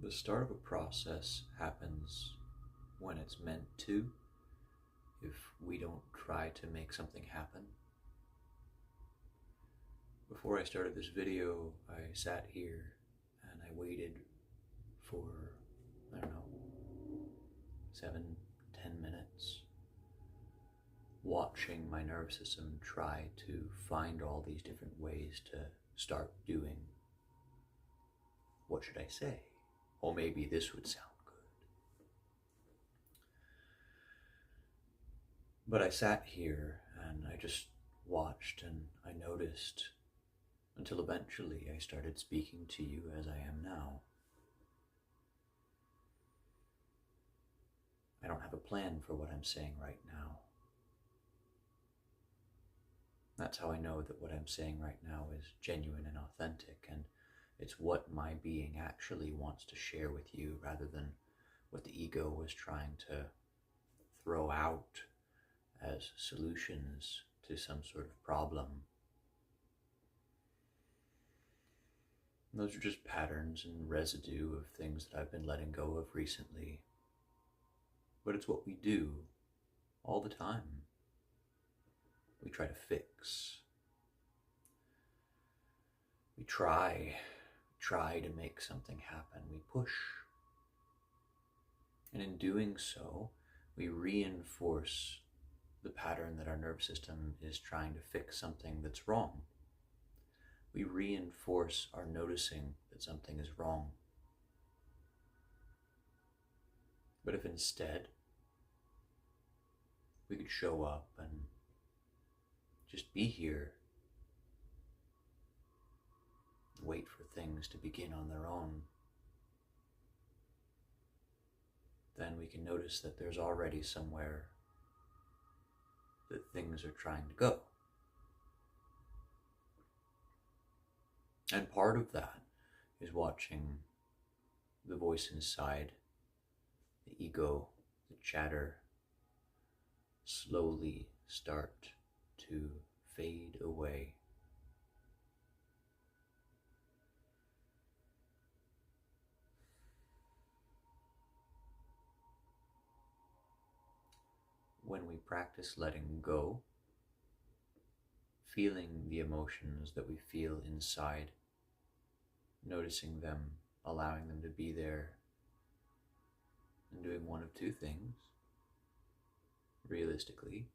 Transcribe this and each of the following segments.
The start of a process happens when it's meant to, if we don't try to make something happen. Before I started this video, I sat here and I waited for, 7-10 minutes, watching my nervous system try to find all these different ways to start doing. What should I say? Or maybe this would sound good. But I sat here and I just watched and I noticed until eventually I started speaking to you as I am now. I don't have a plan for what I'm saying right now. That's how I know that what I'm saying right now is genuine and authentic, and it's what my being actually wants to share with you rather than what the ego was trying to throw out as solutions to some sort of problem. Those are just patterns and residue of things that I've been letting go of recently. But it's what we do all the time. We try to fix. We try to make something happen. We push. And in doing so, we reinforce the pattern that our nervous system is trying to fix something that's wrong. We reinforce our noticing that something is wrong. But if instead we could show up and just be here, wait for things to begin on their own, then we can notice that there's already somewhere that things are trying to go. And part of that is watching the voice inside, the ego, the chatter, slowly start to fade away. When we practice letting go, feeling the emotions that we feel inside, noticing them, allowing them to be there, and doing one of two things. Realistically,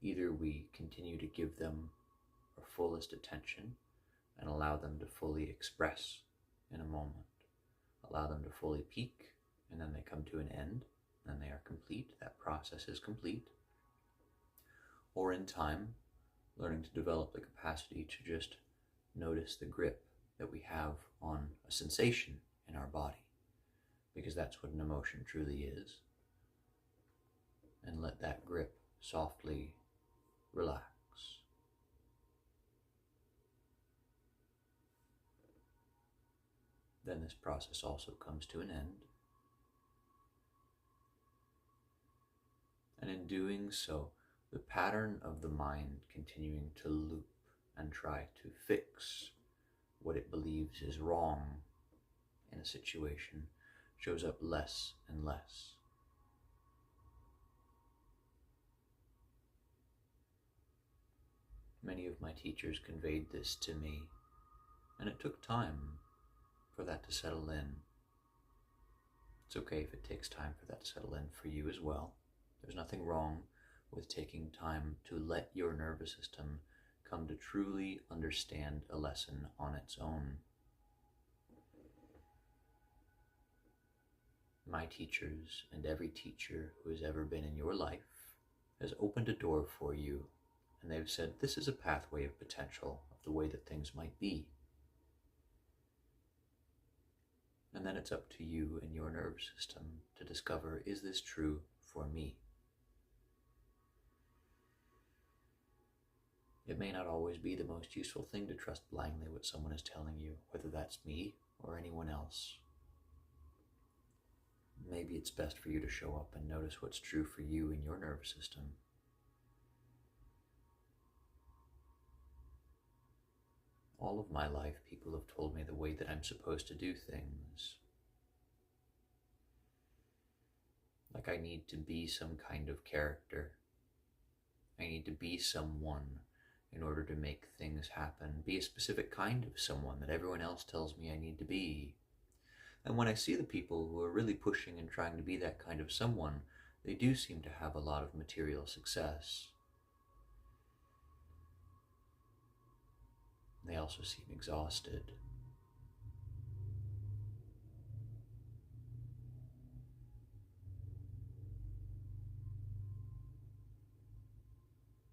either we continue to give them our fullest attention and allow them to fully express in a moment, allow them to fully peak, and then they come to an end, and they are complete, that process is complete. Or in time, learning to develop the capacity to just notice the grip that we have on a sensation in our body, because that's what an emotion truly is, and let that grip softly relax. Then this process also comes to an end. And in doing so, the pattern of the mind continuing to loop and try to fix what it believes is wrong in a situation shows up less and less. Many of my teachers conveyed this to me, and it took time for that to settle in. It's okay if it takes time for that to settle in for you as well. There's nothing wrong with taking time to let your nervous system come to truly understand a lesson on its own. My teachers and every teacher who has ever been in your life has opened a door for you, and they've said this is a pathway of potential of the way that things might be. And then it's up to you and your nervous system to discover, is this true for me? It may not always be the most useful thing to trust blindly what someone is telling you, whether that's me or anyone else. Maybe it's best for you to show up and notice what's true for you in your nervous system. All of my life, people have told me the way that I'm supposed to do things. Like I need to be some kind of character. I need to be someone in order to make things happen. Be a specific kind of someone that everyone else tells me I need to be. And when I see the people who are really pushing and trying to be that kind of someone, they do seem to have a lot of material success. They also seem exhausted.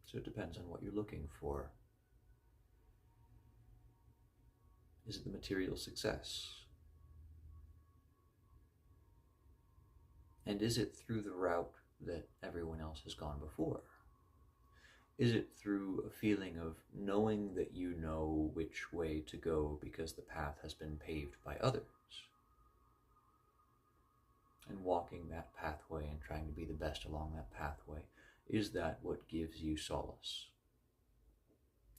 So it depends on what you're looking for. Is it the material success? And is it through the route that everyone else has gone before? Is it through a feeling of knowing that you know which way to go because the path has been paved by others? And walking that pathway and trying to be the best along that pathway, is that what gives you solace?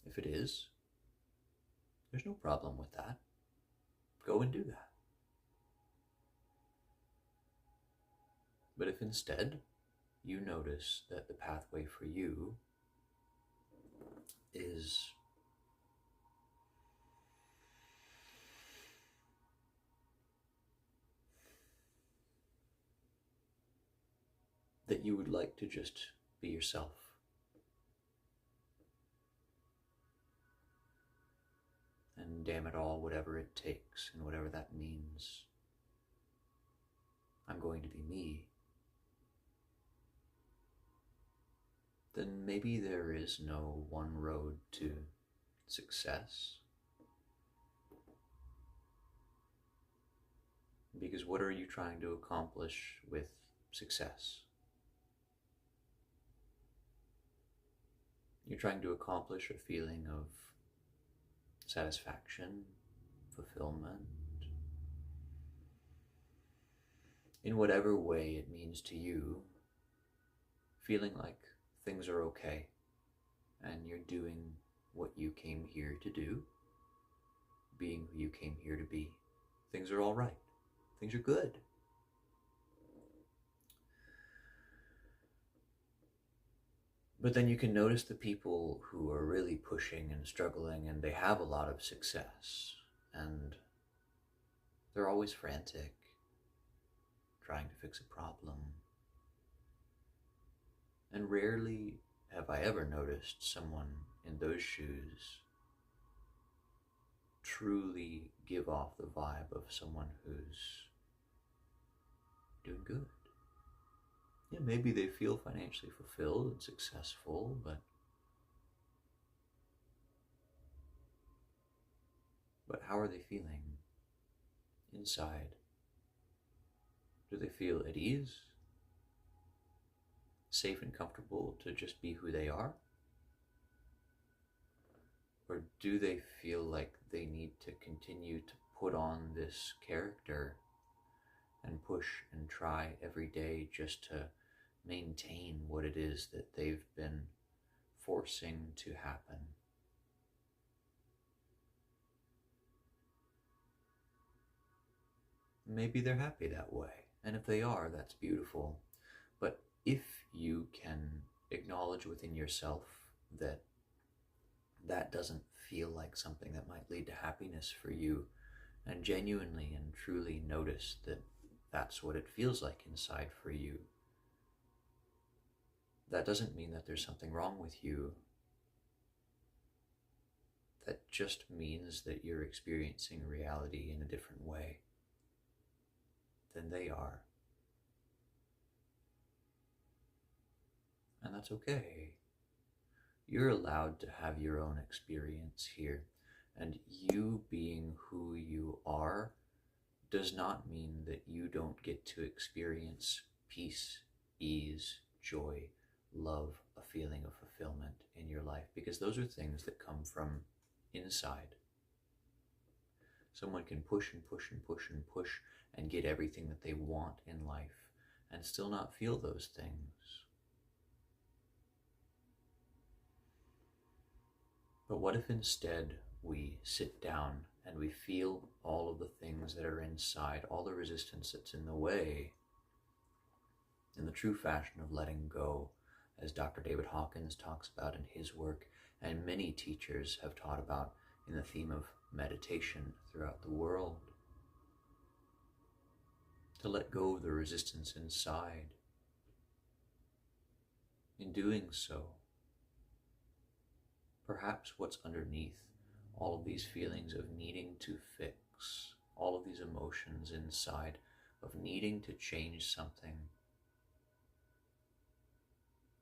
If it is, there's no problem with that. Go and do that. But if instead you notice that the pathway for you is that you would like to just be yourself, and damn it all, whatever it takes and whatever that means, I'm going to be me, then maybe there is no one road to success. Because what are you trying to accomplish with success? You're trying to accomplish a feeling of satisfaction, fulfillment, in whatever way it means to you, feeling like things are okay and you're doing what you came here to do, being who you came here to be. Things are all right. Things are good. But then you can notice the people who are really pushing and struggling, and they have a lot of success, and they're always frantic, trying to fix a problem. And rarely have I ever noticed someone in those shoes truly give off the vibe of someone who's doing good. Yeah, maybe they feel financially fulfilled and successful, but how are they feeling inside? Do they feel at ease? Safe and comfortable to just be who they are? Or do they feel like they need to continue to put on this character and push and try every day just to maintain what it is that they've been forcing to happen? Maybe they're happy that way, and if they are, that's beautiful. But if you can acknowledge within yourself that that doesn't feel like something that might lead to happiness for you, and genuinely and truly notice that that's what it feels like inside for you, that doesn't mean that there's something wrong with you. That just means that you're experiencing reality in a different way than they are. And that's okay. You're allowed to have your own experience here, and you being who you are does not mean that you don't get to experience peace, ease, joy, love, a feeling of fulfillment in your life, because those are things that come from inside. Someone can push and push and push and push and get everything that they want in life and still not feel those things. But what if instead we sit down and we feel all of the things that are inside, all the resistance that's in the way, in the true fashion of letting go, as Dr. David Hawkins talks about in his work, and many teachers have taught about in the theme of meditation throughout the world. To let go of the resistance inside. In doing so, perhaps what's underneath all of these feelings of needing to fix, all of these emotions inside of needing to change something,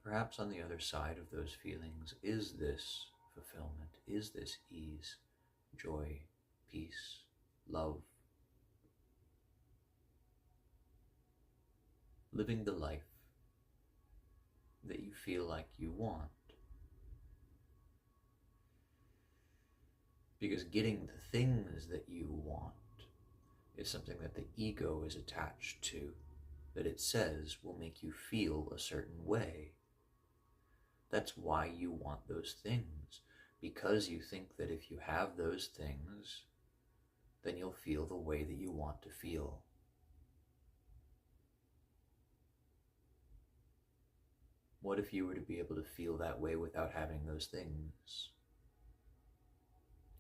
perhaps on the other side of those feelings is this fulfillment, is this ease, joy, peace, love. Living the life that you feel like you want. Because getting the things that you want is something that the ego is attached to, that it says will make you feel a certain way. That's why you want those things, because you think that if you have those things, then you'll feel the way that you want to feel. What if you were to be able to feel that way without having those things?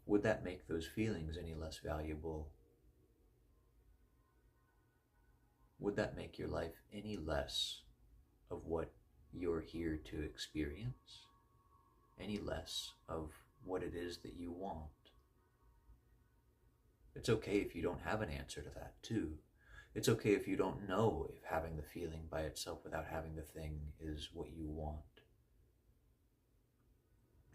Would that make those feelings any less valuable? Would that make your life any less of what you're here to experience? Any less of what it is that you want? It's okay if you don't have an answer to that too. It's okay if you don't know if having the feeling by itself without having the thing is what you want.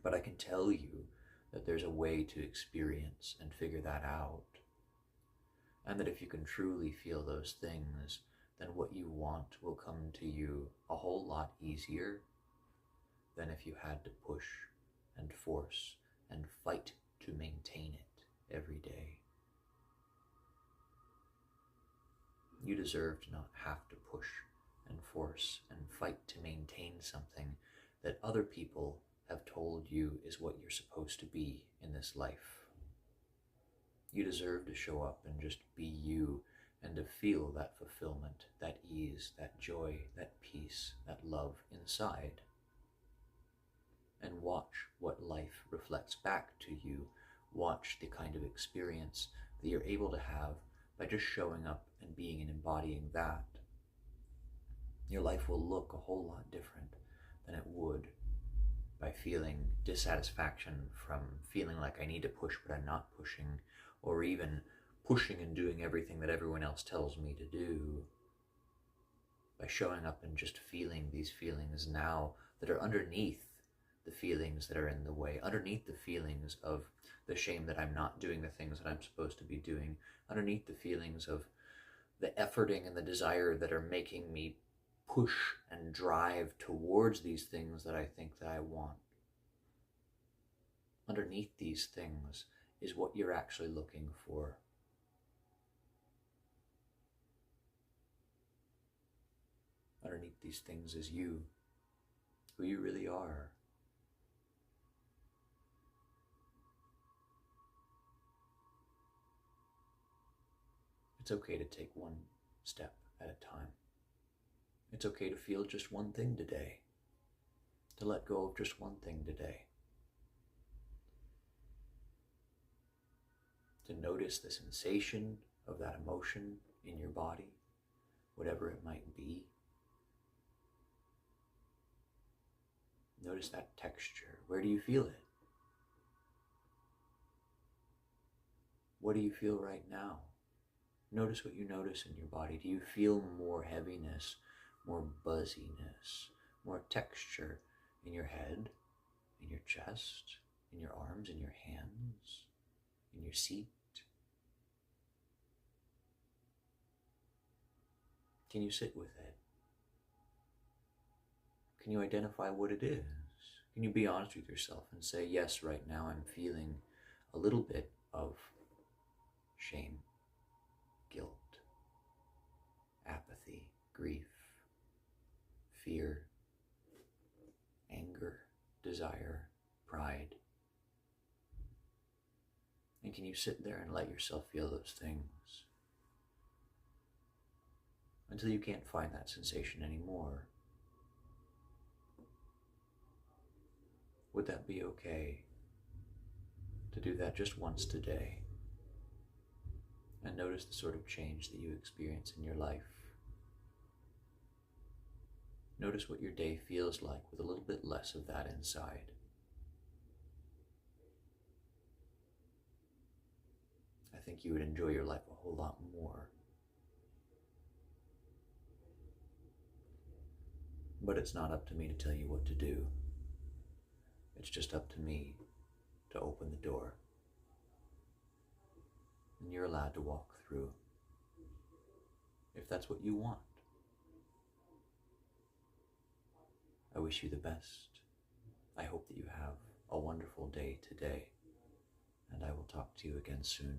But I can tell you that there's a way to experience and figure that out. And that if you can truly feel those things, then what you want will come to you a whole lot easier than if you had to push and force and fight to maintain it every day. You deserve to not have to push and force and fight to maintain something that other people have told you is what you're supposed to be in this life. You deserve to show up and just be you and to feel that fulfillment, that ease, that joy, that peace, that love inside. And watch what life reflects back to you. Watch the kind of experience that you're able to have by just showing up and being and embodying that. Your life will look a whole lot different than it would by feeling dissatisfaction from feeling like I need to push but I'm not pushing, or even pushing and doing everything that everyone else tells me to do. By showing up and just feeling these feelings now that are underneath the feelings that are in the way, underneath the feelings of the shame that I'm not doing the things that I'm supposed to be doing, underneath the feelings of the efforting and the desire that are making me push and drive towards these things that I think that I want. Underneath these things is what you're actually looking for. Underneath these things is you, who you really are. It's okay to take one step at a time. It's okay to feel just one thing today, to let go of just one thing today, to notice the sensation of that emotion in your body, whatever it might be. Notice that texture. Where do you feel it? What do you feel right now? Notice what you notice in your body. Do you feel more heaviness, more buzziness, more texture in your head, in your chest, in your arms, in your hands, in your seat? Can you sit with it? Can you identify what it is? Can you be honest with yourself and say, yes, right now I'm feeling a little bit of shame, guilt, apathy, grief, fear, anger, desire, pride. And can you sit there and let yourself feel those things? until you can't find that sensation anymore. Would that be okay to do that just once today? And notice the sort of change that you experience in your life. Notice what your day feels like with a little bit less of that inside. I think you would enjoy your life a whole lot more. But it's not up to me to tell you what to do. It's just up to me to open the door. And you're allowed to walk through, if that's what you want. I wish you the best. I hope that you have a wonderful day today, and I will talk to you again soon.